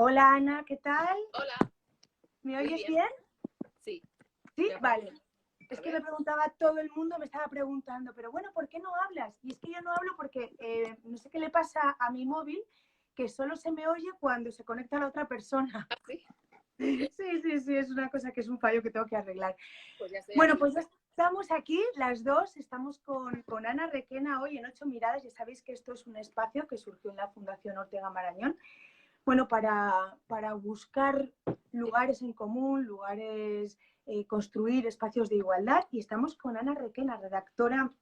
Hola Ana, ¿qué tal? Hola, ¿Me muy oyes bien. bien? Sí, Sí, me vale. parece. Es A que me ver, preguntaba todo el mundo, me estaba preguntando, pero bueno, ¿por qué no hablas? Y es que yo no hablo porque no sé qué le pasa a mi móvil, que solo se me oye cuando se conecta a la otra persona. sí, Sí, es una cosa que es un fallo que tengo que arreglar. pues ya estoy Bueno, aquí. pues ya estamos aquí, las dos, estamos con Ana Requena hoy en Ocho Miradas. Ya sabéis que esto es un espacio que surgió en la Fundación Ortega Marañón. Bueno, para buscar lugares en común, lugares, construir espacios de igualdad. Y estamos con Ana Requena, redactora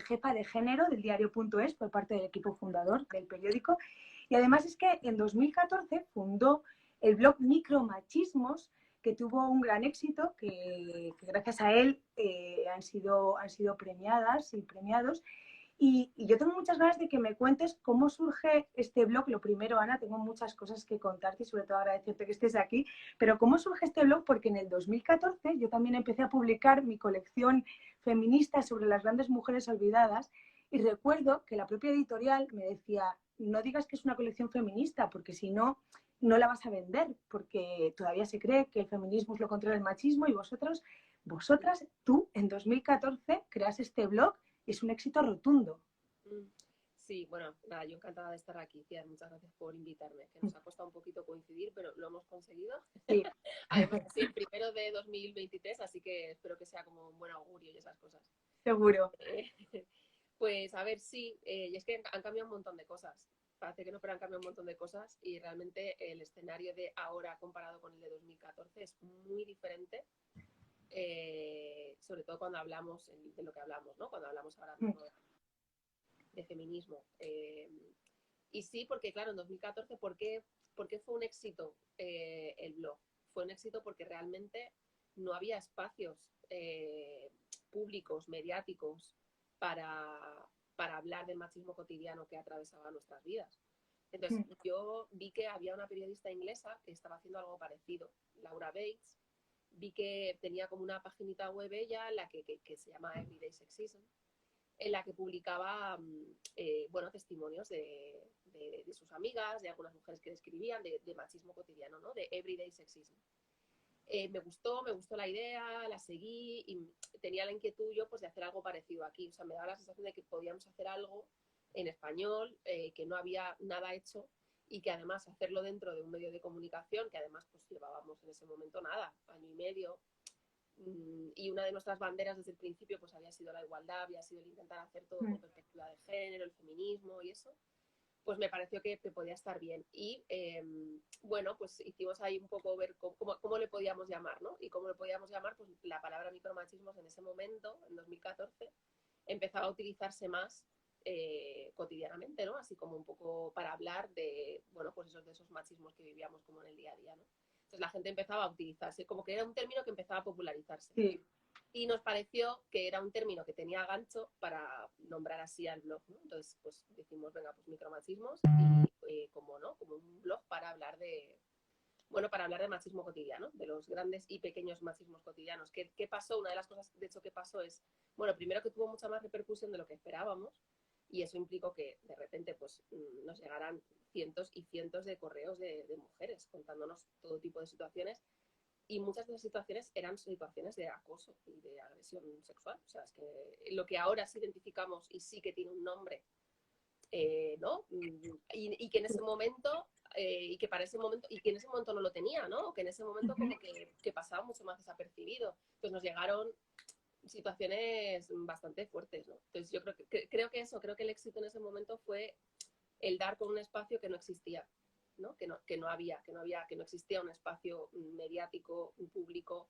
jefa de género del diario.es por parte del equipo fundador del periódico. Y además es que en 2014 fundó el blog Micromachismos, que tuvo un gran éxito, que gracias a él han sido premiadas y premiados. Y yo tengo muchas ganas de que me cuentes cómo surge este blog. Lo primero, Ana, tengo muchas cosas que contarte y sobre todo agradecerte que estés aquí, pero ¿cómo surge este blog? Porque en el 2014 yo también empecé a publicar mi colección feminista sobre las grandes mujeres olvidadas y recuerdo que la propia editorial me decía, no digas que es una colección feminista, porque si no, no la vas a vender, porque todavía se cree que el feminismo es lo contrario del machismo y vosotras, tú en 2014 creas este blog. Es un éxito rotundo. Mm, Sí, bueno, nada, yo encantada de estar aquí, tía. Muchas gracias por invitarme, que nos ha costado un poquito coincidir, pero lo hemos conseguido. Sí, Además, sí, el primero de 2023, así que espero que sea como un buen augurio y esas cosas. seguro. Eh, pues a ver, sí, y es que han cambiado un montón de cosas. Parece que no, pero han cambiado un montón de cosas y realmente el escenario de ahora comparado con el de 2014 es muy diferente. Sobre todo cuando hablamos de lo que hablamos, ¿no? Cuando hablamos ahora mismo de feminismo. Y sí, porque claro, en 2014, ¿por qué fue un éxito el blog? Fue un éxito porque realmente no había espacios públicos, mediáticos, para hablar del machismo cotidiano que atravesaba nuestras vidas. Entonces, yo vi que había una periodista inglesa que estaba haciendo algo parecido, Laura Bates. Vi que tenía como una paginita web ella, que se llama Everyday Sexism, en la que publicaba bueno, testimonios de sus amigas, de algunas mujeres que describían de machismo cotidiano, ¿no? De everyday sexism. Me gustó la idea, la seguí y tenía la inquietud yo pues, de hacer algo parecido aquí. O sea, me daba la sensación de que podíamos hacer algo en español, que no había nada hecho y que además hacerlo dentro de un medio de comunicación, que además pues llevábamos en ese momento nada, año y medio, y una de nuestras banderas desde el principio pues había sido la igualdad, había sido el intentar hacer todo con perspectiva de género, el feminismo y eso, pues me pareció que podía estar bien. Y bueno, pues hicimos ahí un poco ver cómo le podíamos llamar, ¿no? Y cómo le podíamos llamar, pues la palabra micromachismos en ese momento, en 2014, empezaba a utilizarse más cotidianamente, ¿no? Así como un poco para hablar de, bueno, pues de esos machismos que vivíamos como en el día a día, ¿no? Entonces la gente empezaba a utilizarse, como que era un término que empezaba a popularizarse. Sí. Y nos pareció que era un término que tenía gancho para nombrar así al blog, ¿no? Entonces, pues decimos, venga, pues micromachismos y como, ¿no? Como un blog para hablar de, bueno, para hablar de machismo cotidiano, de los grandes y pequeños machismos cotidianos. ¿Qué pasó? Una de las cosas, de hecho, que pasó es, bueno, primero que tuvo mucha más repercusión de lo que esperábamos y eso implicó que de repente pues nos llegaran cientos y cientos de correos de mujeres contándonos todo tipo de situaciones y muchas de las situaciones eran situaciones de acoso y de agresión sexual. O sea, es que lo que ahora sí identificamos y sí que tiene un nombre, ¿no? Y que en ese momento, y que para ese momento, y que en ese momento no lo tenía, ¿no? Que en ese momento como que pasaba mucho más desapercibido. Pues nos llegaron situaciones bastante fuertes, ¿no? Entonces yo creo que eso, creo que el éxito en ese momento fue el dar con un espacio que no existía, ¿no? Que no existía un espacio mediático, público,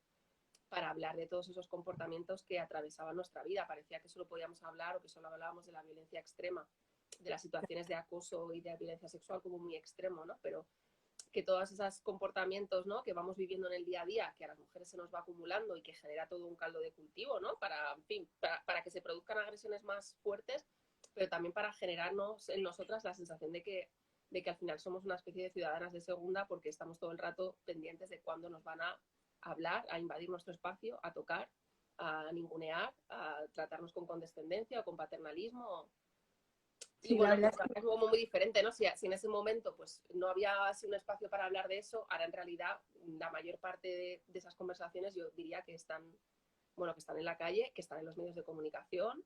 para hablar de todos esos comportamientos que atravesaban nuestra vida. Parecía que solo podíamos hablar o que solo hablábamos de la violencia extrema, de las situaciones de acoso y de violencia sexual como muy extremo, ¿no? Pero que todos esos comportamientos, ¿no? Que vamos viviendo en el día a día, que a las mujeres se nos va acumulando y que genera todo un caldo de cultivo, ¿no? Para, en fin, para que se produzcan agresiones más fuertes, pero también para generarnos en nosotras la sensación de que al final somos una especie de ciudadanas de segunda porque estamos todo el rato pendientes de cuándo nos van a hablar, a invadir nuestro espacio, a tocar, a ningunear, a tratarnos con condescendencia o con paternalismo. Y Sí, la bueno, verdad pues es ahora que es como muy diferente, ¿no? Si en ese momento pues no había así un espacio para hablar de eso, ahora en realidad la mayor parte de esas conversaciones yo diría que están, bueno, que están en la calle, que están en los medios de comunicación,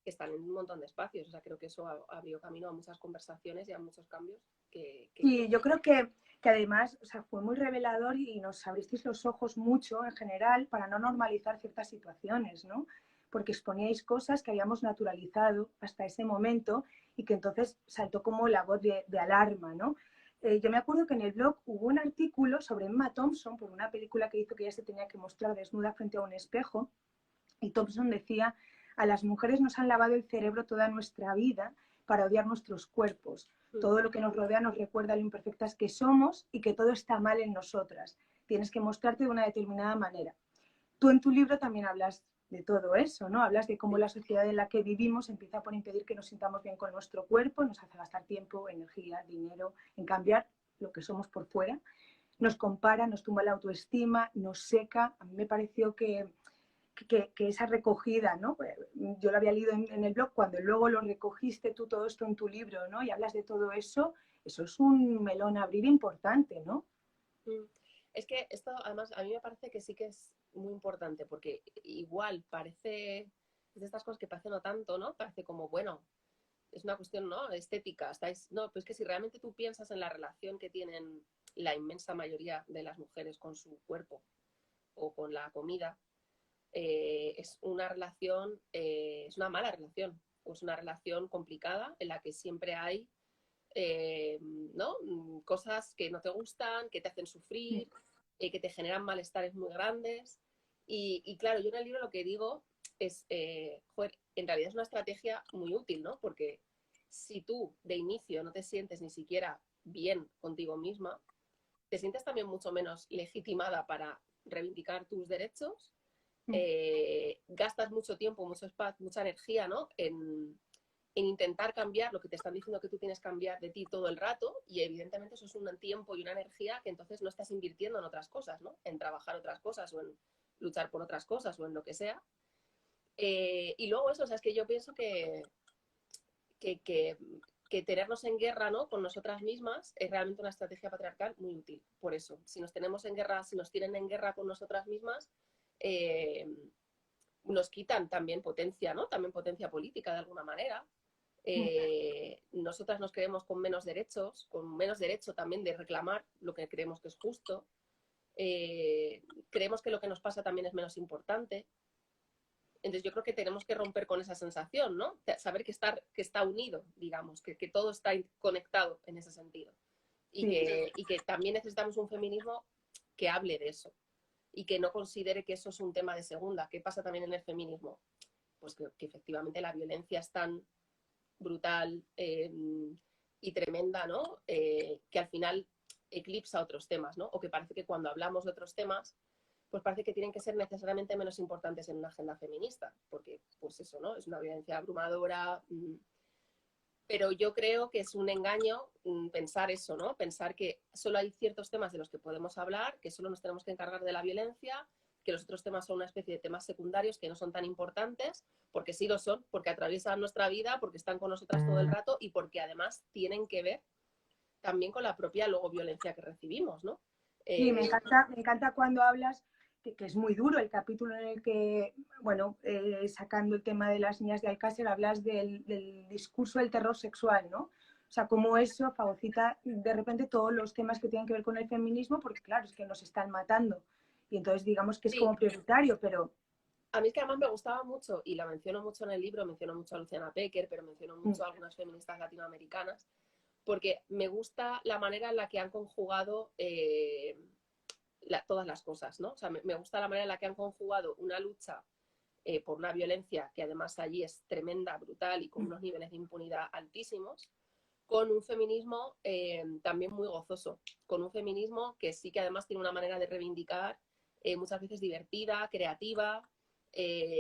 que están en un montón de espacios. O sea, creo que eso abrió camino a muchas conversaciones y a muchos cambios que creo sí, yo creo que además, o sea, fue muy revelador y nos abristeis los ojos mucho en general para no normalizar ciertas situaciones, ¿no? Porque exponíais cosas que habíamos naturalizado hasta ese momento y que entonces saltó como la voz de alarma, ¿no? Yo me acuerdo que en el blog hubo un artículo sobre Emma Thompson por una película que hizo que ella se tenía que mostrar desnuda frente a un espejo y Thompson decía, a las mujeres nos han lavado el cerebro toda nuestra vida para odiar nuestros cuerpos. Todo lo que nos rodea nos recuerda lo imperfectas que somos y que todo está mal en nosotras. Tienes que mostrarte de una determinada manera. Tú en tu libro también hablas de todo eso, ¿no? Hablas de cómo la sociedad en la que vivimos empieza por impedir que nos sintamos bien con nuestro cuerpo, nos hace gastar tiempo, energía, dinero en cambiar lo que somos por fuera, nos compara, nos tumba la autoestima, nos seca. A mí me pareció que esa recogida, ¿no? Yo lo había leído en el blog, cuando luego lo recogiste tú todo esto en tu libro, ¿no? Y hablas de todo eso, eso es un melón a abrir importante, ¿no? Es que esto, además, a mí me parece que sí que es muy importante, porque igual parece, es de estas cosas que parece no tanto, ¿no? Parece como, bueno, es una cuestión, ¿no? Estética, estáis, no, pues que si realmente tú piensas en la relación que tienen la inmensa mayoría de las mujeres con su cuerpo o con la comida, es una relación, es una mala relación, o es una relación complicada en la que siempre hay ¿no? Cosas que no te gustan, que te hacen sufrir, que te generan malestares muy grandes. Y claro, yo en el libro lo que digo es, joder, en realidad es una estrategia muy útil, ¿no? Porque si tú de inicio no te sientes ni siquiera bien contigo misma, te sientes también mucho menos legitimada para reivindicar tus derechos, gastas mucho tiempo, mucho espacio, mucha energía, ¿no? En intentar cambiar lo que te están diciendo que tú tienes que cambiar de ti todo el rato y evidentemente eso es un tiempo y una energía que entonces no estás invirtiendo en otras cosas, ¿no? En trabajar otras cosas o en luchar por otras cosas o en lo que sea. Y luego eso, o sea, es que yo pienso que, que, que tenernos en guerra, ¿no? Con nosotras mismas es realmente una estrategia patriarcal muy útil. Por eso, si nos tenemos en guerra, si nos tienen en guerra con nosotras mismas, nos quitan también potencia, ¿no? También potencia política de alguna manera. Nosotras nos creemos con menos derechos, con menos derecho también de reclamar lo que creemos que es justo. Creemos que lo que nos pasa también es menos importante. Entonces yo creo que tenemos que romper con esa sensación, ¿no? Saber que está unido, digamos, que todo está conectado en ese sentido. Sí, Y que también necesitamos un feminismo que hable de eso y que no considere que eso es un tema de segunda. ¿Qué pasa también en el feminismo? Pues que efectivamente la violencia es tan brutal y tremenda, ¿no? Que al final eclipsa otros temas, ¿no? O que parece que cuando hablamos de otros temas, pues parece que tienen que ser necesariamente menos importantes en una agenda feminista, porque pues eso, ¿no? Es una violencia abrumadora, pero yo creo que es un engaño pensar eso, ¿no? Pensar que solo hay ciertos temas de los que podemos hablar, que solo nos tenemos que encargar de la violencia, que los otros temas son una especie de temas secundarios que no son tan importantes, porque sí lo son, porque atraviesan nuestra vida, porque están con nosotras todo el rato y porque además tienen que ver también con la propia luego violencia que recibimos, ¿no? sí, me encanta cuando hablas, que es muy duro el capítulo en el que, bueno, sacando el tema de las niñas de Alcácer, hablas del discurso del terror sexual, ¿no? O sea, cómo eso fagocita de repente todos los temas que tienen que ver con el feminismo, porque claro, es que nos están matando. Y entonces digamos que es Sí, como prioritario, pero... a mí es que además me gustaba mucho, y la menciono mucho en el libro, menciono mucho a Luciana Pecker, pero menciono mucho a algunas feministas latinoamericanas, porque me gusta la manera en la que han conjugado todas las cosas, ¿no? O sea, me gusta la manera en la que han conjugado una lucha por una violencia que además allí es tremenda, brutal y con unos niveles de impunidad altísimos, con un feminismo también muy gozoso, con un feminismo que sí que además tiene una manera de reivindicar muchas veces divertida, creativa,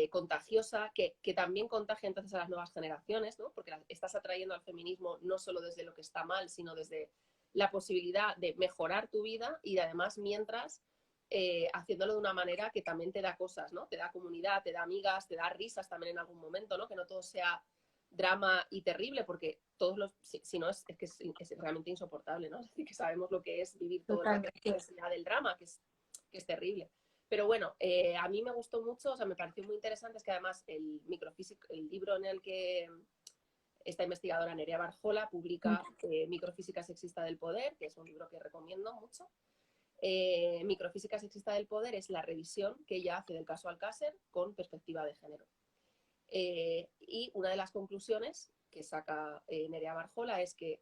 contagiosa, que también contagia entonces a las nuevas generaciones, ¿no? Porque estás atrayendo al feminismo no solo desde lo que está mal, sino desde la posibilidad de mejorar tu vida y de, además mientras haciéndolo de una manera que también te da cosas, ¿no? Te da comunidad, te da amigas, te da risas también en algún momento, ¿no? Que no todo sea drama y terrible, porque todos los, si no es que es realmente insoportable, ¿no? Es decir, que sabemos lo que es vivir todo el rato la necesidad del drama, que es terrible. Pero bueno, a mí me gustó mucho, o sea, me pareció muy interesante, es que además el libro en el que esta investigadora Nerea Barjola publica Microfísica sexista del poder, que es un libro que recomiendo mucho. Microfísica sexista del poder es la revisión que ella hace del caso Alcácer con perspectiva de género. Y una de las conclusiones que saca Nerea Barjola es que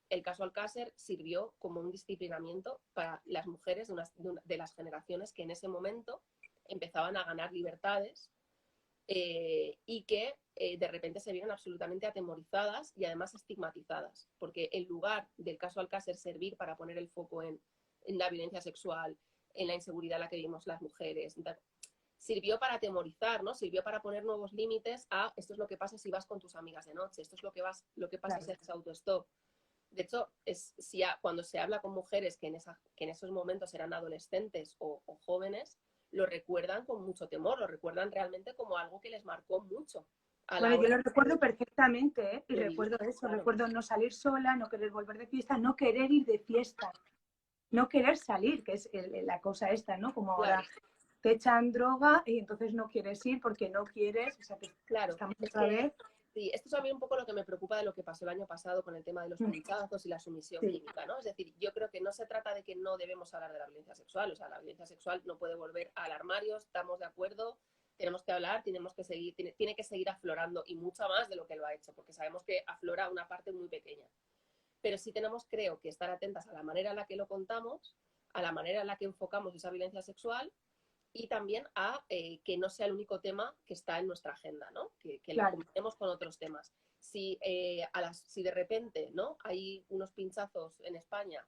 el caso Alcácer sirvió como un disciplinamiento para las mujeres de las generaciones que en ese momento empezaban a ganar libertades y que de repente se vieron absolutamente atemorizadas y además estigmatizadas, porque en lugar del caso Alcácer servir para poner el foco en la violencia sexual, en la inseguridad en la que vivimos las mujeres, sirvió para atemorizar, ¿no? Sirvió para poner nuevos límites a esto es lo que pasa si vas con tus amigas de noche, esto es lo que pasa si haces autostop. De hecho, cuando se habla con mujeres que en esos momentos eran adolescentes o jóvenes, lo recuerdan con mucho temor, lo recuerdan realmente como algo que les marcó mucho. Bueno, yo lo recuerdo perfectamente, ¿eh? Y recuerdo eso, claro. Recuerdo no salir sola, no querer volver de fiesta, no querer ir de fiesta, no querer salir, que es la cosa esta, ¿no? Como claro. Ahora te echan droga y entonces no quieres ir porque no quieres, o sea, que claro, estamos otra vez. Sí, esto es a mí un poco lo que me preocupa de lo que pasó el año pasado con el tema de los pinchazos y la sumisión química, ¿no? Es decir, yo creo que no se trata de que no debemos hablar de la violencia sexual, o sea, la violencia sexual no puede volver al armario, estamos de acuerdo, tenemos que hablar, tenemos que seguir, tiene que seguir aflorando y mucho más de lo que lo ha hecho, porque sabemos que aflora una parte muy pequeña. Pero sí tenemos, creo, que estar atentas a la manera en la que lo contamos, a la manera en la que enfocamos esa violencia sexual y también a que no sea el único tema que está en nuestra agenda, ¿no? Que claro. Lo combinemos con otros temas. Si de repente, ¿no? Hay unos pinchazos en España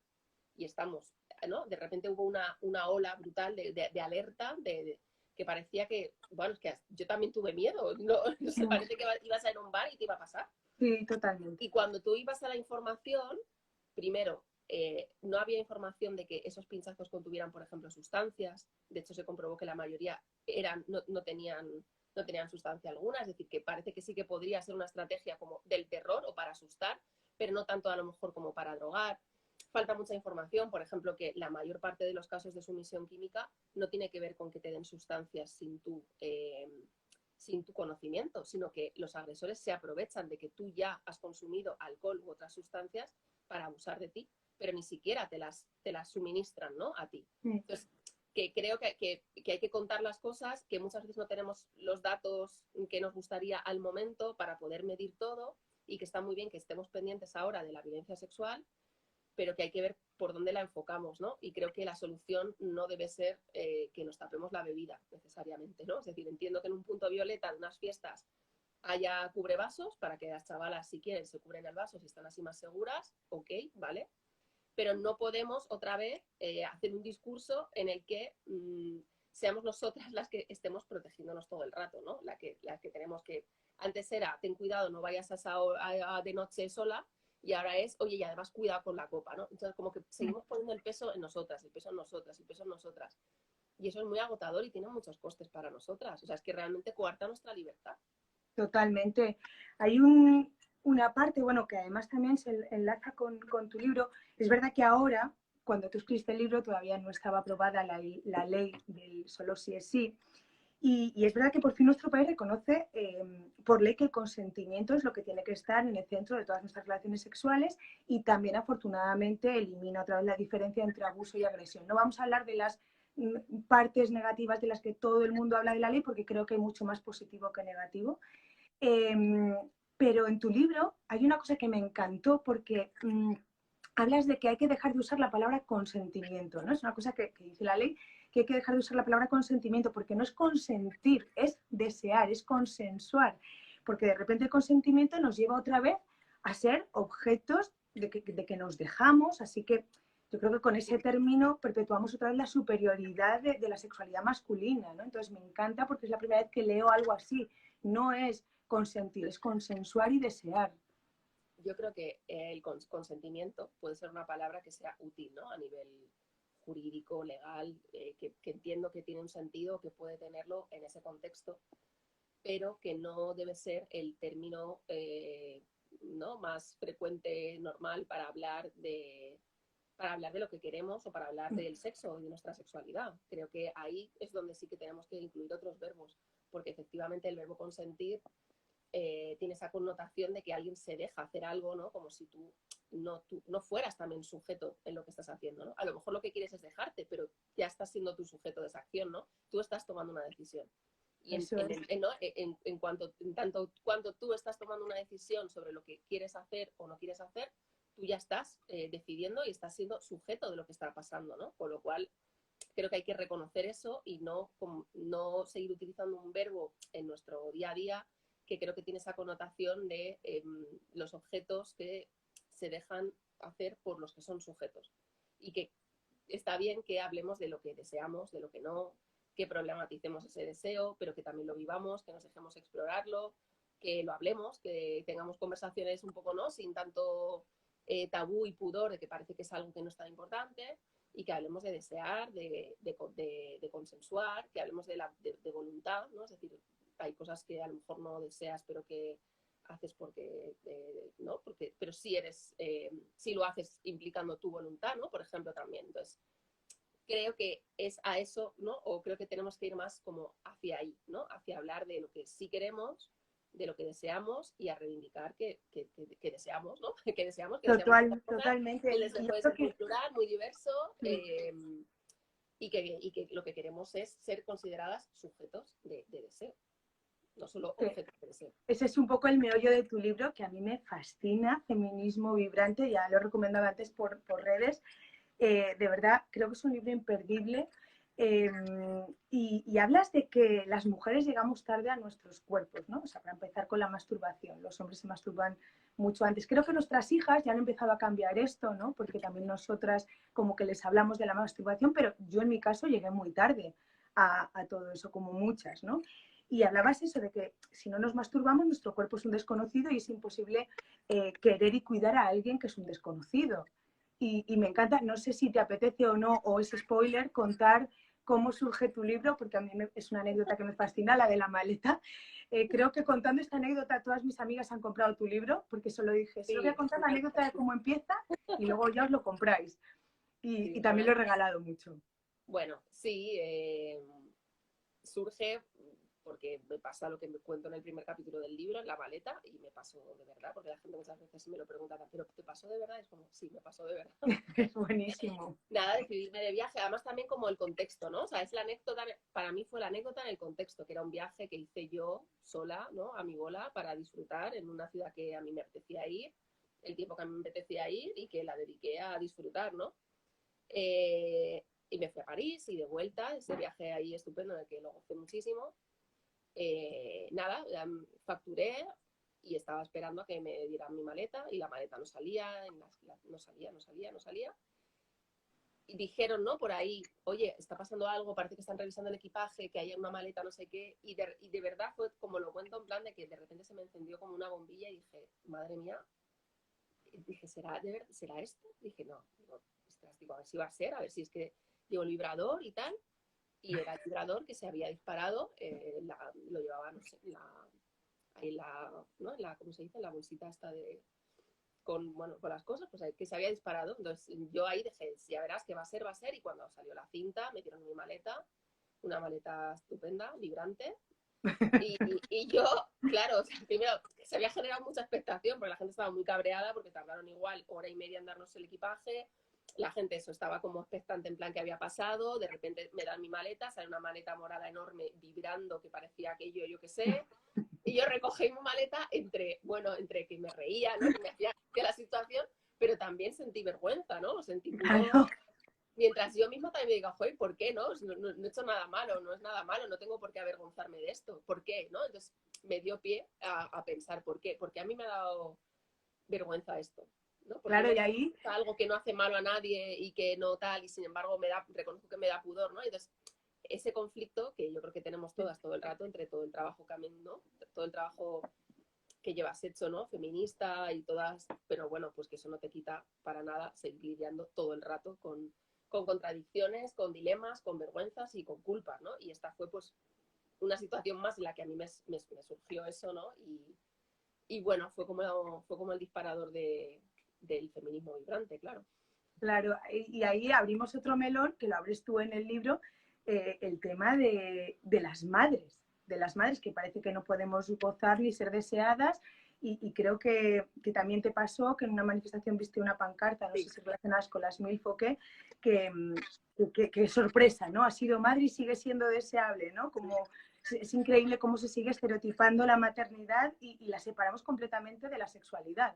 y estamos, ¿no? De repente hubo una ola brutal de alerta, que parecía que, bueno, es que yo también tuve miedo, ¿no? Parece que ibas a ir a un bar y te iba a pasar. Sí, totalmente. Y cuando tú ibas a la información, primero, no había información de que esos pinchazos contuvieran, por ejemplo, sustancias. De hecho, se comprobó que la mayoría no tenían sustancia alguna. Es decir, que parece que sí que podría ser una estrategia como del terror o para asustar, pero no tanto a lo mejor como para drogar. Falta mucha información, por ejemplo, que la mayor parte de los casos de sumisión química no tiene que ver con que te den sustancias sin tu conocimiento, sino que los agresores se aprovechan de que tú ya has consumido alcohol u otras sustancias para abusar de ti, pero ni siquiera te las suministran, ¿no? A ti. Entonces, que creo que hay que contar las cosas, que muchas veces no tenemos los datos que nos gustaría al momento para poder medir todo y que está muy bien que estemos pendientes ahora de la violencia sexual, pero que hay que ver por dónde la enfocamos, ¿no? Y creo que la solución no debe ser que nos tapemos la bebida necesariamente, ¿no? Es decir, entiendo que en un punto violeta, en unas fiestas, haya cubrevasos para que las chavalas, si quieren, se cubren el vaso si están así más seguras, ok, ¿vale? Pero no podemos otra vez hacer un discurso en el que seamos nosotras las que estemos protegiéndonos todo el rato, ¿no? Las que tenemos que... Antes era, ten cuidado, no vayas de noche sola, y ahora es, oye, y además cuidado con la copa, ¿no? Entonces, como que seguimos poniendo el peso en nosotras, el peso en nosotras, el peso en nosotras. Y eso es muy agotador y tiene muchos costes para nosotras. O sea, es que realmente coarta nuestra libertad. Totalmente. Hay una parte, bueno, que además también se enlaza con tu libro. Es verdad que ahora, cuando tú escribiste el libro, todavía no estaba aprobada la ley del solo sí es sí. Y es verdad que por fin nuestro país reconoce por ley que el consentimiento es lo que tiene que estar en el centro de todas nuestras relaciones sexuales y también afortunadamente elimina otra vez la diferencia entre abuso y agresión. No vamos a hablar de las partes negativas de las que todo el mundo habla de la ley porque creo que hay mucho más positivo que negativo. Pero en tu libro hay una cosa que me encantó porque hablas de que hay que dejar de usar la palabra consentimiento, ¿no? Es una cosa que dice la ley, que hay que dejar de usar la palabra consentimiento porque no es consentir, es desear, es consensuar, porque de repente el consentimiento nos lleva otra vez a ser objetos de que nos dejamos, así que yo creo que con ese término perpetuamos otra vez la superioridad de la sexualidad masculina, ¿no? Entonces me encanta porque es la primera vez que leo algo así, no es consentir, es consensuar y desear. Yo creo que el consentimiento puede ser una palabra que sea útil, ¿no? A nivel jurídico, legal, que entiendo que tiene un sentido, que puede tenerlo en ese contexto. pero que no debe ser el término ¿no? más frecuente, normal, para hablar de lo que queremos o para hablar del sexo y de nuestra sexualidad. Creo que ahí es donde sí que tenemos que incluir otros verbos, porque efectivamente el verbo consentir tiene esa connotación de que alguien se deja hacer algo, ¿no? Como si tú no fueras también sujeto en lo que estás haciendo, ¿no? A lo mejor lo que quieres es dejarte, pero ya estás siendo tú sujeto de esa acción, ¿no? Tú estás tomando una decisión. Y Eso es. ¿no? en tanto cuando tú estás tomando una decisión sobre lo que quieres hacer o no quieres hacer, tú ya estás decidiendo y estás siendo sujeto de lo que está pasando, ¿no? Con lo cual, creo que hay que reconocer eso y no seguir utilizando un verbo en nuestro día a día que creo que tiene esa connotación de los objetos que se dejan hacer por los que son sujetos. Y que está bien que hablemos de lo que deseamos, de lo que no, que problematicemos ese deseo, pero que también lo vivamos, que nos dejemos explorarlo, que lo hablemos, que tengamos conversaciones un poco, ¿no? Sin tanto tabú y pudor de que parece que es algo que no es tan importante, y que hablemos de desear, de consensuar, que hablemos de voluntad, ¿no? Es decir, hay cosas que a lo mejor no deseas, pero que haces porque, ¿no? Pero sí lo haces implicando tu voluntad, ¿no? Por ejemplo, también. Entonces, creo que es a eso, ¿no? O creo que tenemos que ir más como hacia ahí, ¿no? Hacia hablar de lo que sí queremos, de lo que deseamos y a reivindicar que deseamos, ¿no? Que deseamos muchas cosas. Totalmente. El deseo Y yo puede creo ser que muy plural, muy diverso, y que lo que queremos es ser consideradas sujetos de deseo, no solo objetos de deseo. ese es un poco el meollo de tu libro, que a mí me fascina, Feminismo Vibrante, ya lo he recomendado antes por redes. De verdad, creo que es un libro imperdible. Y hablas de que las mujeres llegamos tarde a nuestros cuerpos, ¿no? O sea, para empezar con la masturbación, los hombres se masturban mucho antes. Creo que nuestras hijas ya han empezado a cambiar esto, ¿no? Porque también nosotras como que les hablamos de la masturbación, pero yo en mi caso llegué muy tarde a todo eso, como muchas, ¿no? Y hablabas eso de que si no nos masturbamos, nuestro cuerpo es un desconocido y es imposible querer y cuidar a alguien que es un desconocido. Y me encanta, no sé si te apetece o no, o es spoiler, contar cómo surge tu libro, porque a mí es una anécdota que me fascina, la de la maleta. Creo que contando esta anécdota todas mis amigas han comprado tu libro, porque solo dije, solo voy a Sí, contar la anécdota de cómo empieza y luego ya os lo compráis. Y sí, también lo he regalado mucho. bueno, sí, surge porque me pasa lo que me cuento en el primer capítulo del libro, en la maleta, y me pasó de verdad, porque la gente muchas veces me lo pregunta, ¿pero te pasó de verdad? Es como, sí, me pasó de verdad. Es buenísimo. Nada, decidí irme de viaje, además también como el contexto, ¿no? O sea, es la anécdota, para mí fue la anécdota en el contexto, que era un viaje que hice yo sola, ¿no? A mi bola, para disfrutar en una ciudad que a mí me apetecía ir, el tiempo que a mí me apetecía ir y que la dediqué a disfrutar, ¿no? Y me fui a París y de vuelta, ese viaje ahí estupendo en el que lo gocé muchísimo. Nada, facturé y estaba esperando a que me dieran mi maleta y la maleta no salía, no salía. Y dijeron, ¿no? Por ahí, oye, está pasando algo, parece que están revisando el equipaje, que hay una maleta, no sé qué. Y de verdad fue como lo cuento en plan de que de repente se me encendió como una bombilla y dije, madre mía. Y dije, ¿será esto? Dije, no, digo, a ver si va a ser, a ver si es que llevo el vibrador y tal. Y era el vibrador que se había disparado, lo llevaba, no sé, ahí ¿no? ¿Cómo se dice? La bolsita esta bueno, con las cosas, pues que se había disparado. Entonces yo ahí dije, ya verás que va a ser, va a ser. Y cuando salió la cinta, metieron mi maleta, una maleta estupenda, vibrante. Y yo, claro, o sea, primero se había generado mucha expectación porque la gente estaba muy cabreada porque tardaron igual hora y media en darnos el equipaje. La gente eso estaba como expectante en plan que había pasado. De repente me dan mi maleta, sale una maleta morada enorme vibrando que parecía aquello, yo qué sé. Y yo recogí mi maleta entre que me reía, ¿no? Que me hacía que la situación, pero también sentí vergüenza, ¿no? Sentí pudor. Claro. Mientras yo misma también me digo, joder, ¿por qué no? No he hecho nada malo, no es nada malo, no tengo por qué avergonzarme de esto. ¿Por qué? ¿No? Entonces me dio pie a pensar, ¿por qué? Porque a mí me ha dado vergüenza esto, ¿no? Porque Claro, me y da ahí, algo que no hace malo a nadie y que no tal, y sin embargo reconozco que me da pudor, ¿no? Entonces, ese conflicto que yo creo que tenemos todas todo el rato entre todo el trabajo también, ¿no? Todo el trabajo que llevas hecho, ¿no? Feminista y todas, pero bueno, pues que eso no te quita para nada seguir lidiando todo el rato con contradicciones, con dilemas, con vergüenzas y con culpas, ¿no? Y esta fue pues una situación más en la que a mí me surgió eso, ¿no? Y bueno, fue como el disparador del feminismo vibrante, claro. Claro, y ahí abrimos otro melón, que lo abres tú en el libro, el tema de las madres que parece que no podemos gozar ni ser deseadas, y creo que también te pasó que en una manifestación viste una pancarta, no Sí. sé si relacionadas con las MILF o qué, que sorpresa, ¿no? Ha sido madre y sigue siendo deseable, ¿no? Como es increíble cómo se sigue estereotipando la maternidad y la separamos completamente de la sexualidad.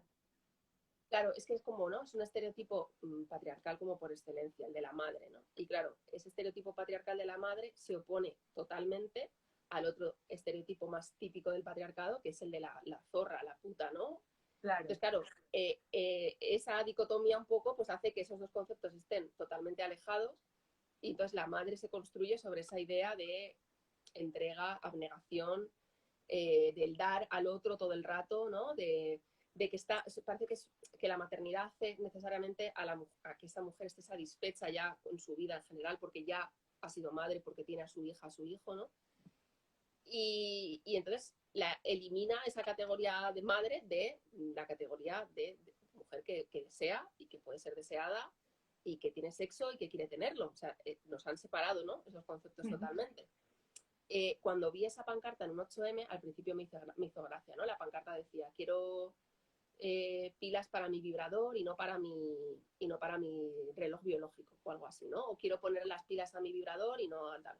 Claro, es que es como, ¿no? Es un estereotipo patriarcal como por excelencia, el de la madre, ¿no? Y claro, ese estereotipo patriarcal de la madre se opone totalmente al otro estereotipo más típico del patriarcado, que es el de la zorra, la puta, ¿no? Claro. Entonces, claro, esa dicotomía un poco pues hace que esos dos conceptos estén totalmente alejados, y entonces la madre se construye sobre esa idea de entrega, abnegación, del dar al otro todo el rato, ¿no? De que parece que la maternidad hace necesariamente a que esta mujer esté satisfecha ya con su vida en general, porque ya ha sido madre, porque tiene a su hija, a su hijo, ¿no? Y entonces elimina esa categoría de madre de la categoría de mujer que desea y que puede ser deseada y que tiene sexo y que quiere tenerlo. O sea, nos han separado, ¿no? Esos conceptos totalmente. Cuando vi esa pancarta en un 8M, al principio me hizo gracia, ¿no? La pancarta decía, quiero pilas para mi vibrador y no para mi reloj biológico o algo así, ¿no? O quiero poner las pilas a mi vibrador y no tal.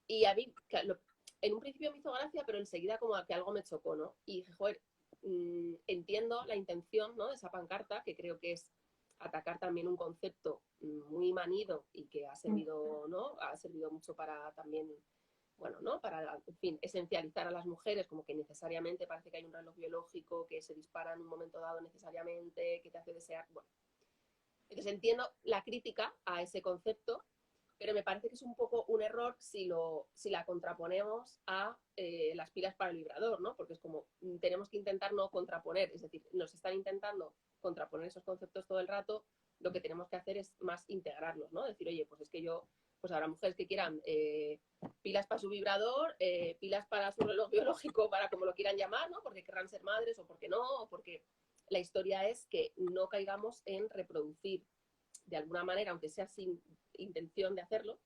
Y a mí, en un principio me hizo gracia, pero enseguida como que algo me chocó, ¿no? Y dije, joder, entiendo la intención, ¿no? De esa pancarta, que creo que es atacar también un concepto muy manido y que ha servido, ¿no? Ha servido mucho para también, bueno, ¿no? Para, en fin, esencializar a las mujeres, como que necesariamente parece que hay un reloj biológico que se dispara en un momento dado necesariamente, que te hace desear, bueno. Entonces entiendo la crítica a ese concepto, pero me parece que es un poco un error si la contraponemos a las pilas para el vibrador, ¿no? Porque es como, tenemos que intentar no contraponer, es decir, nos están intentando contraponer esos conceptos todo el rato, lo que tenemos que hacer es más integrarlos, ¿no? Decir, oye, pues es que pues habrá mujeres que quieran pilas para su vibrador, pilas para su reloj biológico, para como lo quieran llamar, ¿no? Porque querrán ser madres o porque no, o porque la historia es que no caigamos en reproducir de alguna manera, aunque sea sin intención de hacerlo,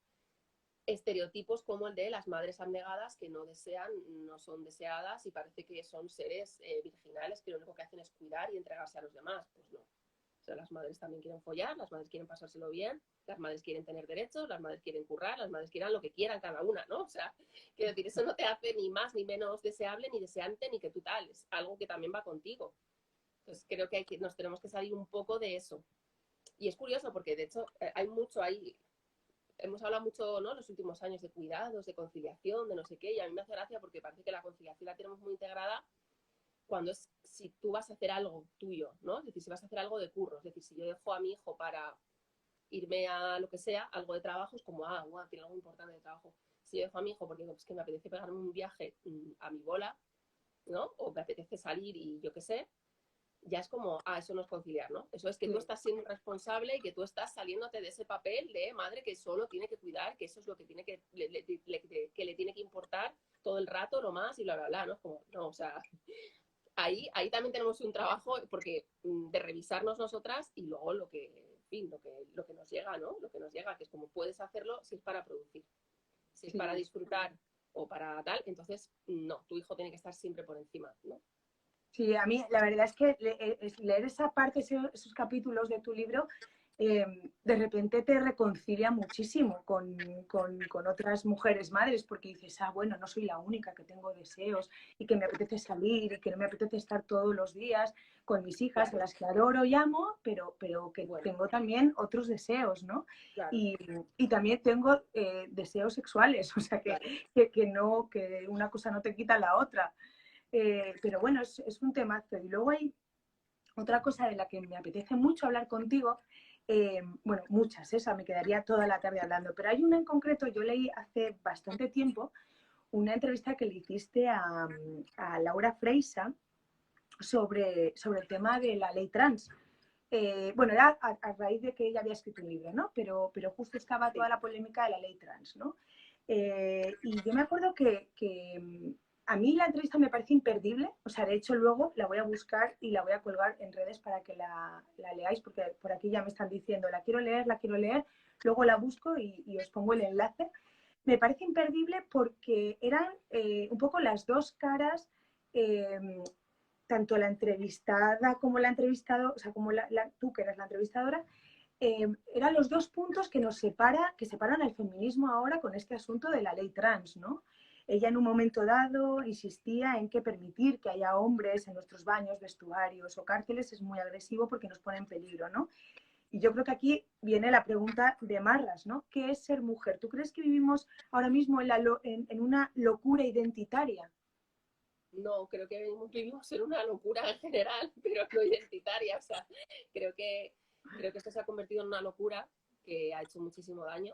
estereotipos como el de las madres abnegadas que no desean, no son deseadas y parece que son seres virginales que lo único que hacen es cuidar y entregarse a los demás. Pues no. O sea, las madres también quieren follar, las madres quieren pasárselo bien, las madres quieren tener derechos, las madres quieren currar, las madres quieren lo que quieran cada una, ¿no? O sea, quiero decir, eso no te hace ni más ni menos deseable, ni deseante, ni que tú tal, es algo que también va contigo. Entonces creo que nos tenemos que salir un poco de eso. Y es curioso porque de hecho hemos hablado mucho, ¿no? Los últimos años de cuidados, de conciliación, de no sé qué, y a mí me hace gracia porque parece que la conciliación la tenemos muy integrada cuando es si tú vas a hacer algo tuyo, ¿no? Es decir, si vas a hacer algo de curro, es decir, si yo dejo a mi hijo para irme a lo que sea, algo de trabajo, es como, wow, tiene algo importante de trabajo. Si yo dejo a mi hijo porque digo, es que me apetece pegarme un viaje a mi bola, ¿no? O me apetece salir y yo qué sé, ya es como, eso no es conciliar, ¿no? Eso es que tú estás siendo responsable y que tú estás saliéndote de ese papel de madre que solo tiene que cuidar, que eso es lo que tiene que le tiene que importar todo el rato, lo más, y bla, bla, bla, ¿no? Como, no, o sea, ahí también tenemos un trabajo porque de revisarnos nosotras y luego lo que, en fin, lo que nos llega, ¿no? Lo que nos llega, que es como puedes hacerlo si es para producir, si es para disfrutar o para tal, entonces no, tu hijo tiene que estar siempre por encima, ¿no? Sí, a mí la verdad es que leer esa parte, esos capítulos de tu libro, de repente te reconcilia muchísimo con otras mujeres madres, porque dices, bueno, no soy la única que tengo deseos y que me apetece salir y que no me apetece estar todos los días con mis hijas, claro, a las que adoro y amo, pero que tengo también otros deseos, ¿no? Claro. Y también tengo deseos sexuales, o sea, claro, que una cosa no te quita la otra. Pero bueno, es un temazo. Y luego hay otra cosa de la que me apetece mucho hablar contigo. Bueno, muchas, esa me quedaría toda la tarde hablando, pero hay una en concreto, yo leí hace bastante tiempo una entrevista que le hiciste a Laura Freisa sobre el tema de la ley trans. Bueno, era a raíz de que ella había escrito un libro, ¿no? Pero justo estaba toda la polémica de la ley trans, ¿no? Y yo me acuerdo que a mí la entrevista me parece imperdible, o sea, de hecho luego la voy a buscar y la voy a colgar en redes para que la leáis, porque por aquí ya me están diciendo, la quiero leer, luego la busco y os pongo el enlace. Me parece imperdible porque eran un poco las dos caras, tanto la entrevistada como la entrevistado, o sea, como tú que eras la entrevistadora, eran los dos puntos que separan al feminismo ahora con este asunto de la ley trans, ¿no? Ella en un momento dado insistía en que permitir que haya hombres en nuestros baños, vestuarios o cárceles es muy agresivo porque nos pone en peligro, ¿no? Y yo creo que aquí viene la pregunta de Marras, ¿no? ¿Qué es ser mujer? ¿Tú crees que vivimos ahora mismo en una locura identitaria? No, creo que vivimos en una locura en general, pero no identitaria. O sea, creo que, creo que esto se ha convertido en una locura que ha hecho muchísimo daño.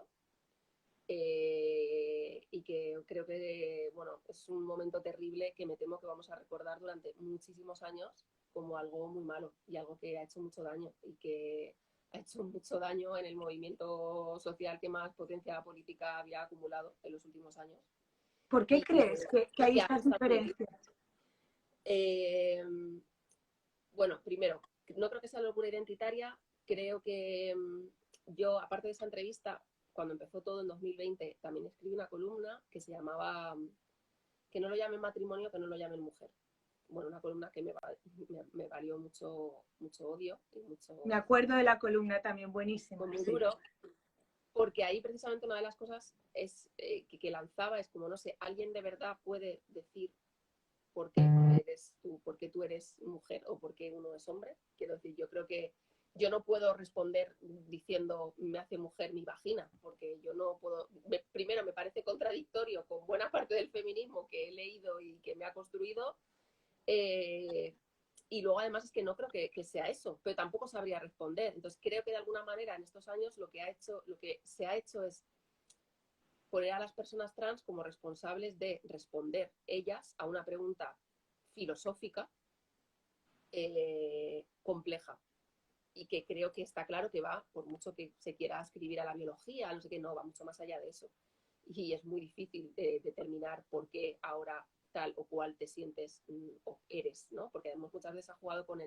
Y que creo que, bueno, es un momento terrible que me temo que vamos a recordar durante muchísimos años como algo muy malo y algo que ha hecho mucho daño y que ha hecho mucho daño en el movimiento social que más potencia política había acumulado en los últimos años. ¿Por qué Y, crees que hay y estas diferencias? eh, bueno, primero, no creo que sea locura identitaria, creo que yo, aparte de esa entrevista, cuando empezó todo en 2020, también escribí una columna que se llamaba Que no lo llamen matrimonio, que no lo llamen mujer. Bueno, una columna que me valió mucho odio y mucho... Me acuerdo de la columna también, Fue buenísima. muy Sí. duro, porque ahí precisamente una de las cosas es, que lanzaba es como, no sé, alguien de verdad puede decir por qué eres tú, por qué tú eres mujer o por qué uno es hombre. Quiero decir, yo creo que yo no puedo responder diciendo me hace mujer mi vagina, porque yo no puedo, primero me parece contradictorio con buena parte del feminismo que he leído y que me ha construido, y luego además es que no creo que sea eso, pero tampoco sabría responder. Entonces creo que de alguna manera en estos años lo que se ha hecho es poner a las personas trans como responsables de responder ellas a una pregunta filosófica compleja y que creo que está claro que va, por mucho que se quiera escribir a la biología, no sé qué, no, va mucho más allá de eso. Y es muy difícil determinar por qué ahora tal o cual te sientes o eres, ¿no? Porque además muchas veces ha jugado con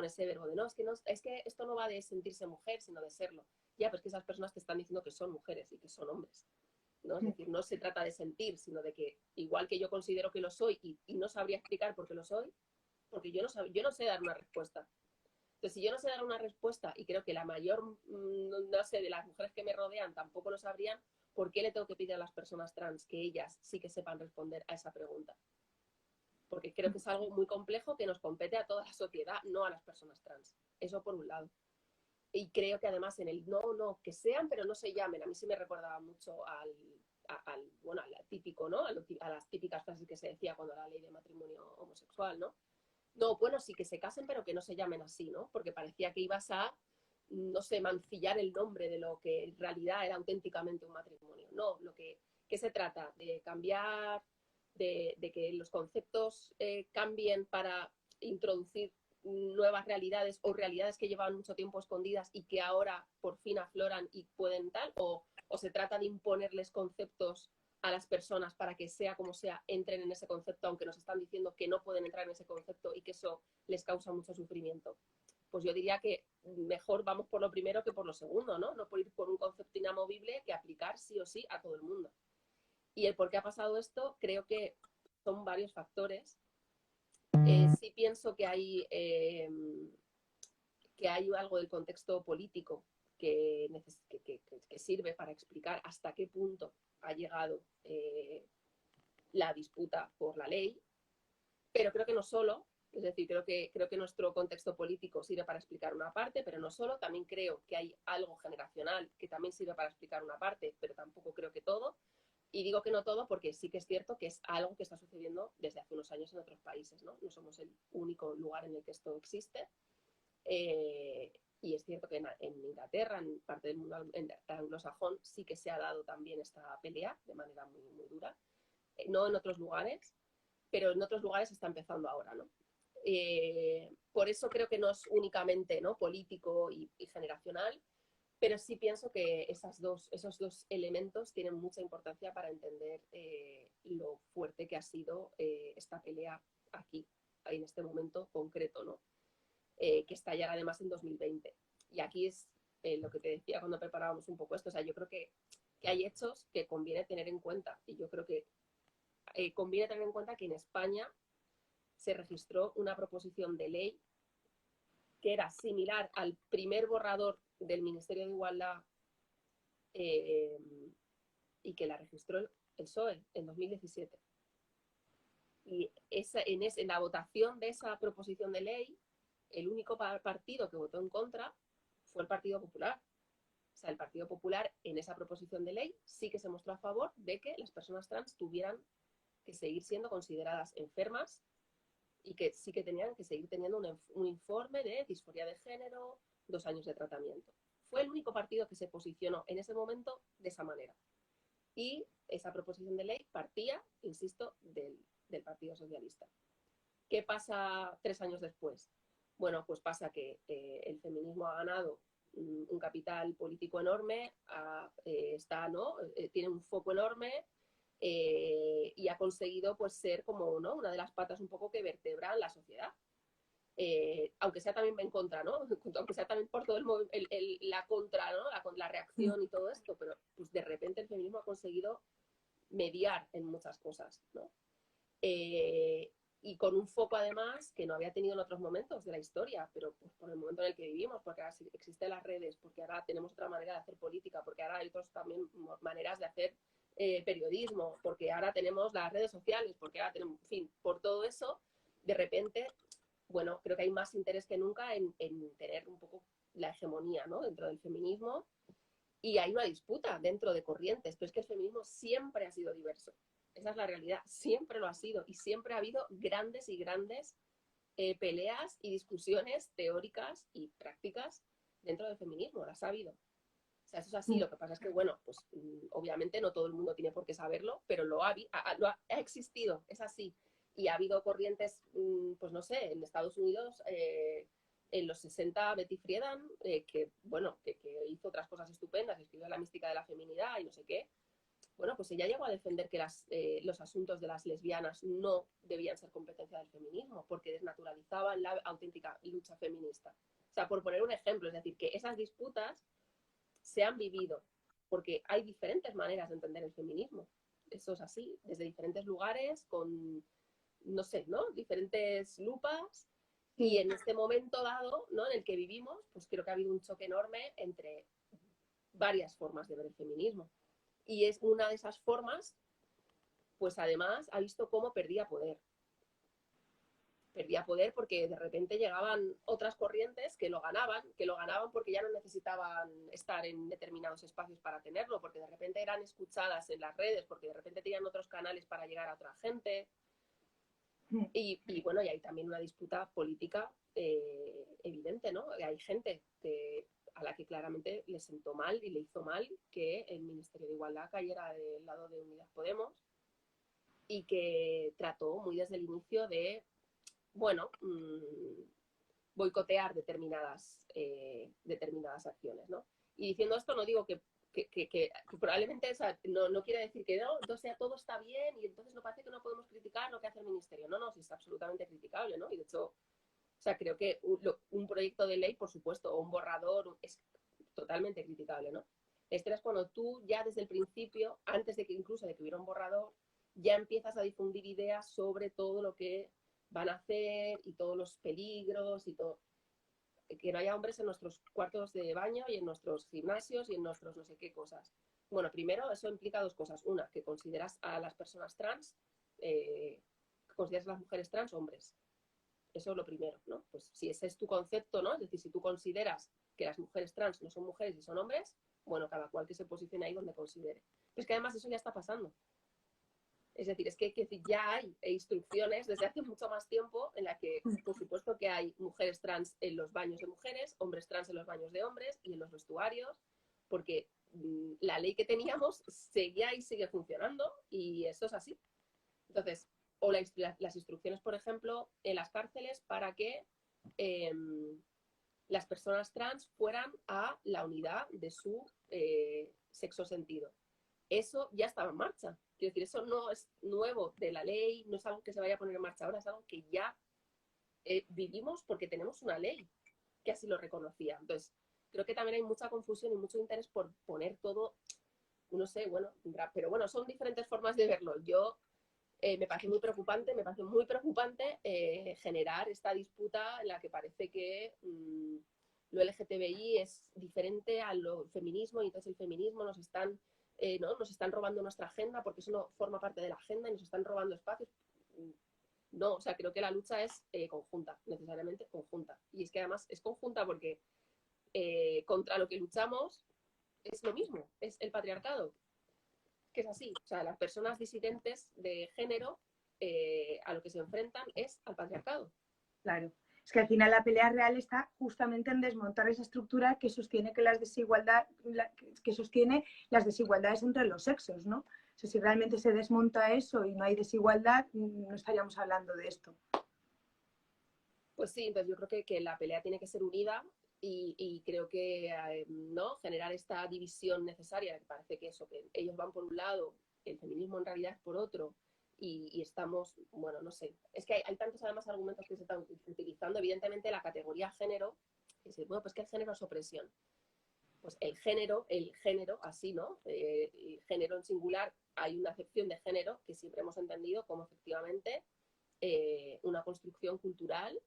ese verbo de no, es que esto no va de sentirse mujer, sino de serlo. Ya, pero es que esas personas te están diciendo que son mujeres y que son hombres. ¿No? Es decir, no se trata de sentir, sino de que igual que yo considero que lo soy y no sabría explicar por qué lo soy, porque yo no sé dar una respuesta. Entonces, si yo no sé dar una respuesta y creo que la mayor, no sé, de las mujeres que me rodean tampoco lo sabrían, ¿por qué le tengo que pedir a las personas trans que ellas sí que sepan responder a esa pregunta? Porque creo que es algo muy complejo que nos compete a toda la sociedad, no a las personas trans. Eso por un lado. Y creo que además en el no, que sean, pero no se llamen. A mí sí me recordaba mucho bueno, al típico, ¿no? A las típicas frases que se decía cuando la ley de matrimonio homosexual, ¿no? No, bueno, sí que se casen, pero que no se llamen así, ¿no? Porque parecía que ibas a, no sé, mancillar el nombre de lo que en realidad era auténticamente un matrimonio. No, ¿qué se trata? De cambiar, de que los conceptos cambien para introducir nuevas realidades o realidades que llevaban mucho tiempo escondidas y que ahora por fin afloran y pueden tal, o se trata de imponerles conceptos a las personas para que sea como sea entren en ese concepto, aunque nos están diciendo que no pueden entrar en ese concepto y que eso les causa mucho sufrimiento. Pues yo diría que mejor vamos por lo primero que por lo segundo, ¿no? No por ir por un concepto inamovible que aplicar sí o sí a todo el mundo. Y el por qué ha pasado esto, creo que son varios factores. Sí pienso que hay algo del contexto político que sirve para explicar hasta qué punto ha llegado la disputa por la ley, pero creo que no solo, es decir, creo que nuestro contexto político sirve para explicar una parte, pero no solo, también creo que hay algo generacional que también sirve para explicar una parte, pero tampoco creo que todo. Y digo que no todo porque sí que es cierto que es algo que está sucediendo desde hace unos años en otros países, ¿no? No somos el único lugar en el que esto existe. Y es cierto que en Inglaterra, en parte del mundo anglosajón, sí que se ha dado también esta pelea de manera muy, muy dura. No en otros lugares, pero en otros lugares está empezando ahora, ¿no? Por eso creo que no es únicamente, ¿no?, político y generacional, Pero sí pienso que esos dos elementos tienen mucha importancia para entender lo fuerte que ha sido esta pelea aquí, en este momento concreto, ¿no? Que estallará además en 2020. Y aquí es lo que te decía cuando preparábamos un poco esto. O sea, yo creo que hay hechos que conviene tener en cuenta. Y yo creo que conviene tener en cuenta que en España se registró una proposición de ley que era similar al primer borrador del Ministerio de Igualdad y que la registró el PSOE en 2017. Y en la votación de esa proposición de ley, el único partido que votó en contra fue el Partido Popular. O sea, el Partido Popular en esa proposición de ley sí que se mostró a favor de que las personas trans tuvieran que seguir siendo consideradas enfermas y que sí que tenían que seguir teniendo un informe de disforia de género, 2 años de tratamiento. Fue el único partido que se posicionó en ese momento de esa manera. Y esa proposición de ley partía, insisto, del Partido Socialista. ¿Qué pasa 3 años después? Bueno, pues pasa que el feminismo ha ganado un capital político enorme, tiene un foco enorme y ha conseguido pues ser como, ¿no?, una de las patas un poco que vertebran la sociedad. Aunque sea también en contra, ¿no? Aunque sea también por todo la contra, ¿no? La reacción y todo esto, pero pues de repente el feminismo ha conseguido mediar en muchas cosas, ¿no? Y con un foco además que no había tenido en otros momentos de la historia, pero pues por el momento en el que vivimos, porque ahora existen las redes, porque ahora tenemos otra manera de hacer política, porque ahora hay otras también maneras de hacer periodismo, porque ahora tenemos las redes sociales, porque ahora tenemos, en fin, por todo eso, de repente, bueno, creo que hay más interés que nunca en tener un poco la hegemonía, ¿no?, dentro del feminismo, y hay una disputa dentro de corrientes, pero es que el feminismo siempre ha sido diverso. Esa es la realidad, siempre lo ha sido y siempre ha habido grandes y grandes peleas y discusiones teóricas y prácticas dentro del feminismo, las ha habido. O sea, eso es así, lo que pasa es que, bueno, pues obviamente no todo el mundo tiene por qué saberlo, pero ha existido, es así. Y ha habido corrientes, pues no sé, en Estados Unidos, en los 60, Betty Friedan, que, bueno, que hizo otras cosas estupendas, escribió La mística de la feminidad y no sé qué. Bueno, pues ella llegó a defender que los asuntos de las lesbianas no debían ser competencia del feminismo, porque desnaturalizaban la auténtica lucha feminista. O sea, por poner un ejemplo, es decir, que esas disputas se han vivido, porque hay diferentes maneras de entender el feminismo. Eso es así, desde diferentes lugares, con, no sé, ¿no?, diferentes lupas. Y en este momento dado, ¿no?, en el que vivimos, pues creo que ha habido un choque enorme entre varias formas de ver el feminismo. Y es una de esas formas, pues además ha visto cómo perdía poder. Perdía poder porque de repente llegaban otras corrientes que lo ganaban porque ya no necesitaban estar en determinados espacios para tenerlo, porque de repente eran escuchadas en las redes, porque de repente tenían otros canales para llegar a otra gente. Y bueno, y hay también una disputa política evidente, ¿no? Hay gente a la que claramente le sentó mal y le hizo mal que el Ministerio de Igualdad cayera del lado de Unidas Podemos y que trató muy desde el inicio de, bueno, boicotear determinadas acciones, ¿no? Y diciendo esto no digo que probablemente, o sea, no quiere decir que no, entonces todo está bien y entonces no parece que no podemos criticar lo que hace el Ministerio. No, sí está absolutamente criticable, ¿no? Y de hecho, o sea, creo que un proyecto de ley, por supuesto, o un borrador, es totalmente criticable, ¿no? Este es cuando tú ya desde el principio, antes de que incluso de que hubiera un borrador, ya empiezas a difundir ideas sobre todo lo que van a hacer y todos los peligros y todo. Que no haya hombres en nuestros cuartos de baño y en nuestros gimnasios y en nuestros no sé qué cosas. Bueno, primero, eso implica 2 cosas. Una, que consideras a las personas trans, consideras a las mujeres trans hombres. Eso es lo primero, ¿no? Pues si ese es tu concepto, ¿no? Es decir, si tú consideras que las mujeres trans no son mujeres y son hombres, bueno, cada cual que se posicione ahí donde considere. Pero es que además eso ya está pasando. Es decir, es que ya hay instrucciones desde hace mucho más tiempo en la que, por supuesto que hay mujeres trans en los baños de mujeres, hombres trans en los baños de hombres y en los vestuarios, porque la ley que teníamos seguía y sigue funcionando y eso es así. Entonces, o las instrucciones, por ejemplo, en las cárceles para que las personas trans fueran a la unidad de su sexo sentido. Eso ya estaba en marcha. Quiero decir, eso no es nuevo de la ley, no es algo que se vaya a poner en marcha ahora, es algo que ya vivimos porque tenemos una ley que así lo reconocía. Entonces, creo que también hay mucha confusión y mucho interés por poner todo, no sé, bueno, pero bueno, son diferentes formas de verlo. Yo me parece muy preocupante, generar esta disputa en la que parece que lo LGTBI es diferente a lo feminismo y entonces el feminismo nos están, ¿no? Nos están robando nuestra agenda porque eso no forma parte de la agenda y nos están robando espacios. No, o sea, creo que la lucha es conjunta, necesariamente conjunta. Y es que además es conjunta porque contra lo que luchamos es lo mismo, es el patriarcado, que es así. O sea, las personas disidentes de género a lo que se enfrentan es al patriarcado. Claro. Es que al final la pelea real está justamente en desmontar esa estructura que sostiene que sostiene las desigualdades entre los sexos, ¿no? O sea, si realmente se desmonta eso y no hay desigualdad, no estaríamos hablando de esto. Pues sí, entonces yo creo que la pelea tiene que ser unida y creo que no generar esta división necesaria, que parece que eso, que ellos van por un lado, el feminismo en realidad es por otro, y estamos, bueno, no sé, es que hay tantos además argumentos que se están utilizando, evidentemente la categoría género, que es, bueno, pues que el género es opresión. Pues el género, así, ¿no? El género en singular, hay una acepción de género que siempre hemos entendido como efectivamente una construcción cultural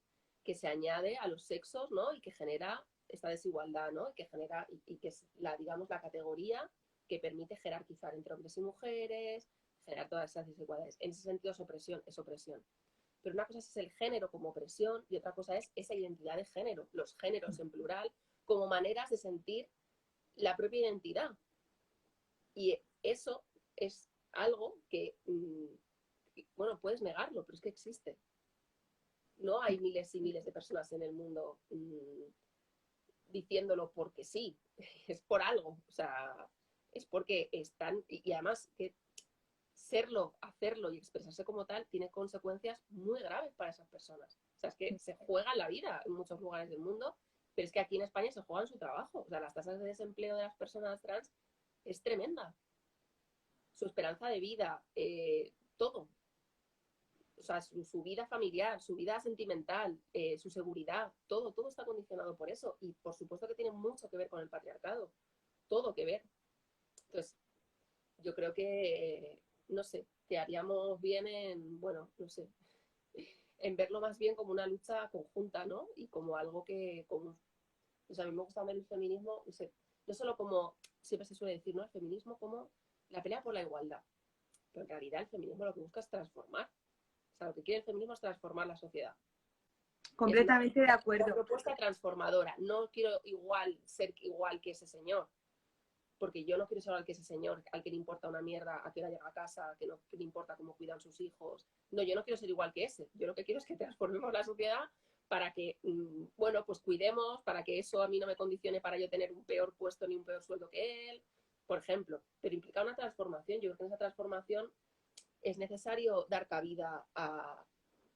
que se añade a los sexos, ¿no? Y que genera esta desigualdad, ¿no? Y que genera, y que es la, digamos, la categoría que permite jerarquizar entre hombres y mujeres, generar todas esas desigualdades. En ese sentido es opresión, es opresión. Pero una cosa es el género como opresión y otra cosa es esa identidad de género, los géneros en plural, como maneras de sentir la propia identidad. Y eso es algo que, bueno, puedes negarlo, pero es que existe. No hay miles y miles de personas en el mundo diciéndolo porque sí, es por algo, o sea, es porque están, y además que serlo, hacerlo y expresarse como tal tiene consecuencias muy graves para esas personas. O sea, es que se juega la vida en muchos lugares del mundo, pero es que aquí en España se juega en su trabajo. O sea, las tasas de desempleo de las personas trans es tremenda. Su esperanza de vida, todo. O sea, su vida familiar, su vida sentimental, su seguridad, todo está condicionado por eso. Y por supuesto que tiene mucho que ver con el patriarcado. Todo que ver. Entonces, yo creo que, no sé, que haríamos bien en, bueno, no sé, en verlo más bien como una lucha conjunta, ¿no? Y como algo que, como, o sea, a mí me gusta ver el feminismo, no sé, no solo como, siempre se suele decir, ¿no? El feminismo como la pelea por la igualdad. Pero en realidad el feminismo lo que busca es transformar. O sea, lo que quiere el feminismo es transformar la sociedad. Es Completamente de una acuerdo. propuesta transformadora. No quiero ser igual que ese señor, porque yo no quiero ser igual que ese señor, al que le importa una mierda, a que no llega a casa, que le importa cómo cuidan sus hijos. No, yo no quiero ser igual que ese. Yo lo que quiero es que transformemos la sociedad para que, bueno, pues cuidemos, para que eso a mí no me condicione para yo tener un peor puesto ni un peor sueldo que él, por ejemplo. Pero implica una transformación. Yo creo que en esa transformación es necesario dar cabida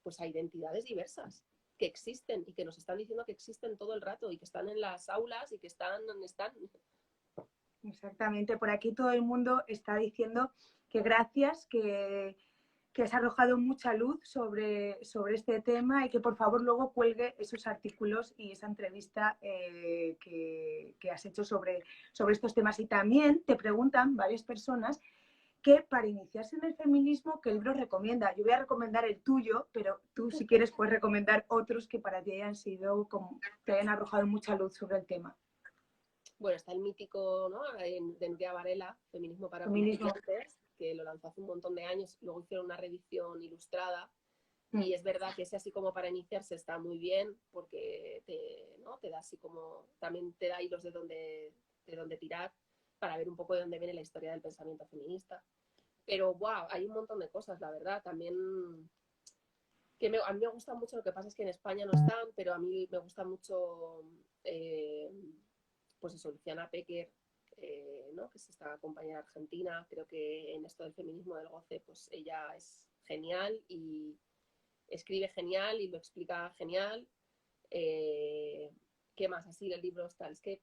pues a identidades diversas que existen y que nos están diciendo que existen todo el rato y que están en las aulas y que están donde están. Exactamente. Por aquí todo el mundo está diciendo que gracias, que has arrojado mucha luz sobre este tema y que por favor luego cuelgue esos artículos y esa entrevista que has hecho sobre estos temas. Y también te preguntan varias personas que para iniciarse en el feminismo, ¿qué libro recomienda? Yo voy a recomendar el tuyo, pero tú si quieres puedes recomendar otros que para ti hayan sido, como, te hayan arrojado mucha luz sobre el tema. Bueno, está el mítico, ¿no? De Nuria Varela, Feminismo para Feminismo. principiantes, que lo lanzó hace un montón de años, luego hicieron una reedición ilustrada, y es verdad que ese así como para iniciarse está muy bien, porque ¿no? Te da así como, también te da hilos de dónde tirar, para ver un poco de dónde viene la historia del pensamiento feminista. Pero, wow, hay un montón de cosas, la verdad, también que a mí me gusta mucho, lo que pasa es que en España no están, pero a mí me gusta mucho, pues eso, Luciana Pecker, ¿no? Que es esta compañera argentina, creo que en esto del feminismo del goce, pues ella es genial y escribe genial y lo explica genial, que ¿qué más? Así el libro tal. Es que,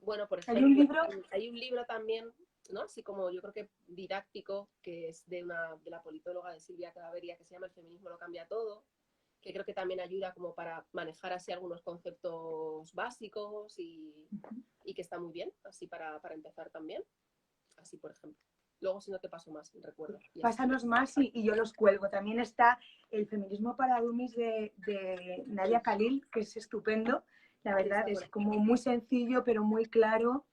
bueno, por Hay un ejemplo, libro, hay un libro también, ¿no? Así como yo creo que didáctico, que es de la politóloga de Silvia Clavería, que se llama El feminismo lo cambia todo, que creo que también ayuda como para manejar así algunos conceptos básicos y que está muy bien, así para empezar también. Así, por ejemplo. Luego, si no te paso más, recuerdo. pásanos más y yo los cuelgo. También está El feminismo para dummies de Nadia Khalil, que es estupendo. La verdad, es como muy sencillo, pero muy claro.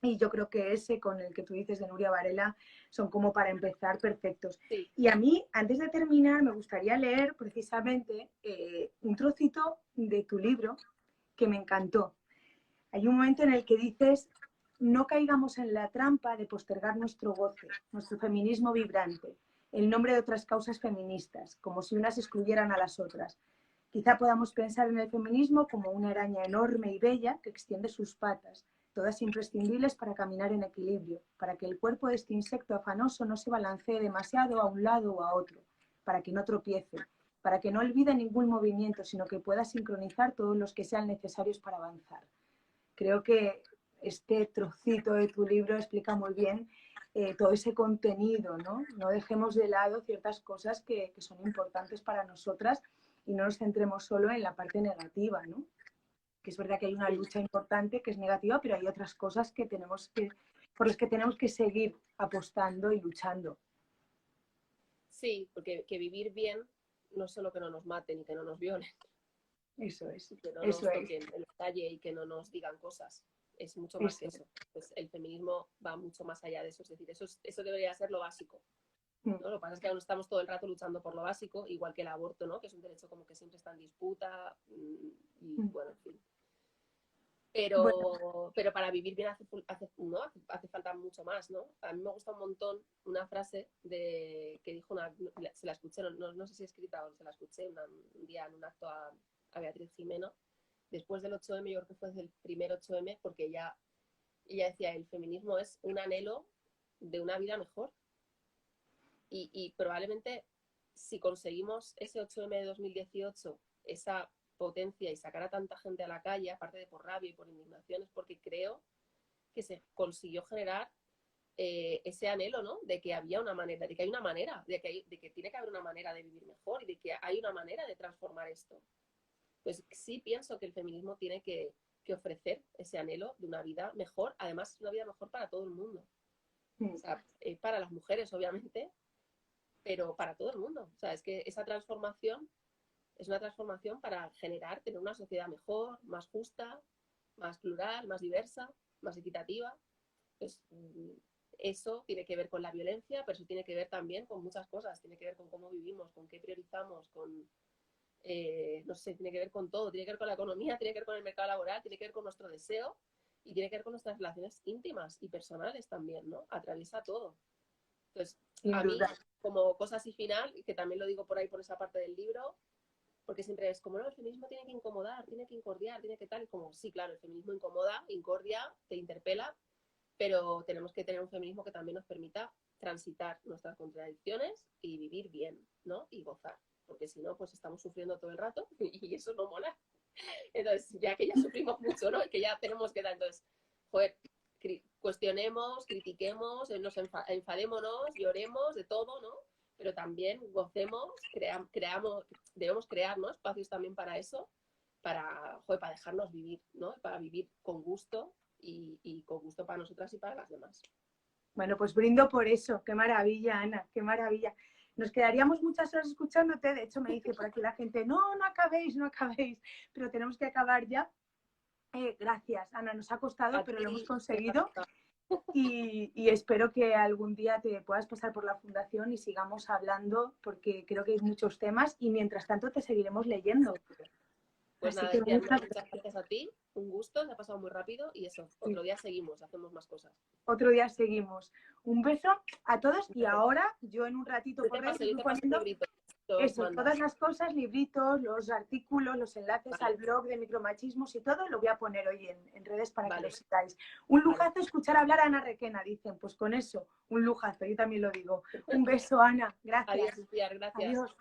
Y yo creo que ese con el que tú dices de Nuria Varela son como para empezar perfectos. Sí. Y a mí, antes de terminar, me gustaría leer precisamente un trocito de tu libro que me encantó. Hay un momento en el que dices: no caigamos en la trampa de postergar nuestro goce, nuestro feminismo vibrante, en nombre de otras causas feministas, como si unas excluyeran a las otras. Quizá podamos pensar en el feminismo como una araña enorme y bella que extiende sus patas, todas imprescindibles para caminar en equilibrio, para que el cuerpo de este insecto afanoso no se balancee demasiado a un lado o a otro, para que no tropiece, para que no olvide ningún movimiento, sino que pueda sincronizar todos los que sean necesarios para avanzar. Creo que este trocito de tu libro explica muy bien todo ese contenido, ¿no? No dejemos de lado ciertas cosas que son importantes para nosotras y no nos centremos solo en la parte negativa, ¿no? Que es verdad que hay una lucha importante que es negativa, pero hay otras cosas que por las que tenemos que seguir apostando y luchando. Sí, porque que vivir bien no es solo que no nos maten y que no nos violen. Eso es. Que no Eso nos es. toquen en la calle y que no nos digan cosas. Es mucho más que eso. Pues el feminismo va mucho más allá de eso. Es decir, eso debería ser lo básico. ¿No? Lo que pasa es que aún estamos todo el rato luchando por lo básico, igual que el aborto, ¿no? Que es un derecho como que siempre está en disputa y bueno, en fin. Bueno, Pero para vivir bien hace falta mucho más, ¿no? A mí me gusta un montón una frase que dijo se la escuché, no sé si escrita o se la escuché un día en un acto a Beatriz Jimeno, después del 8M, yo creo que fue el primer 8M, porque ella decía, el feminismo es un anhelo de una vida mejor. Y probablemente si conseguimos ese 8M de 2018, esa potencia y sacar a tanta gente a la calle, aparte de por rabia y por indignación, es porque creo que se consiguió generar ese anhelo, ¿no? De que había una manera, de que hay una manera, de que tiene que haber una manera de vivir mejor y de que hay una manera de transformar esto. Pues sí pienso que el feminismo tiene que ofrecer ese anhelo de una vida mejor, además una vida mejor para todo el mundo. O sea, para las mujeres, obviamente, pero para todo el mundo. O sea, es que esa transformación es una transformación para tener una sociedad mejor, más justa, más plural, más diversa, más equitativa. Pues eso tiene que ver con la violencia, pero eso tiene que ver también con muchas cosas. Tiene que ver con cómo vivimos, con qué priorizamos, no sé, tiene que ver con todo. Tiene que ver con la economía, tiene que ver con el mercado laboral, tiene que ver con nuestro deseo y tiene que ver con nuestras relaciones íntimas y personales también, ¿no? Atraviesa todo. Entonces, a mí, como cosa así final, que también lo digo por ahí por esa parte del libro, porque siempre es como, no, el feminismo tiene que incomodar, tiene que incordiar, tiene que tal, y como, sí, claro, el feminismo incomoda, incordia, te interpela, pero tenemos que tener un feminismo que también nos permita transitar nuestras contradicciones y vivir bien, ¿no? Y gozar, porque si no, pues estamos sufriendo todo el rato y eso no mola. Entonces, ya que ya sufrimos mucho, ¿no? Y que ya tenemos que dar, entonces, joder, cuestionemos, critiquemos, enfadémonos, lloremos, de todo, ¿no? Pero también gocemos, debemos crear, ¿no? Espacios también para eso, para dejarnos vivir, ¿no? Para vivir con gusto y con gusto para nosotras y para las demás. Bueno, pues brindo por eso. Qué maravilla, Ana, qué maravilla. Nos quedaríamos muchas horas escuchándote. De hecho, me dice por aquí la gente, no, no acabéis, no acabéis. Pero tenemos que acabar ya. Gracias, Ana. Nos ha costado, pero lo hemos conseguido. Y espero que algún día te puedas pasar por la fundación y sigamos hablando, porque creo que hay muchos temas. Y mientras tanto, te seguiremos leyendo. Pues así nada, que muchas gracias a ti, un gusto, se ha pasado muy rápido y eso, otro día seguimos, hacemos más cosas. Otro día seguimos. Un beso a todos y ahora yo en un ratito por redes estoy poniendo eso, todas las cosas, libritos, los artículos, los enlaces al blog de micromachismos y todo, lo voy a poner hoy en redes para que lo sigáis. Un lujazo escuchar hablar a Ana Requena, dicen, pues con eso, un lujazo, yo también lo digo. Un beso, Ana, gracias. Adiós, Lucía, gracias. Adiós.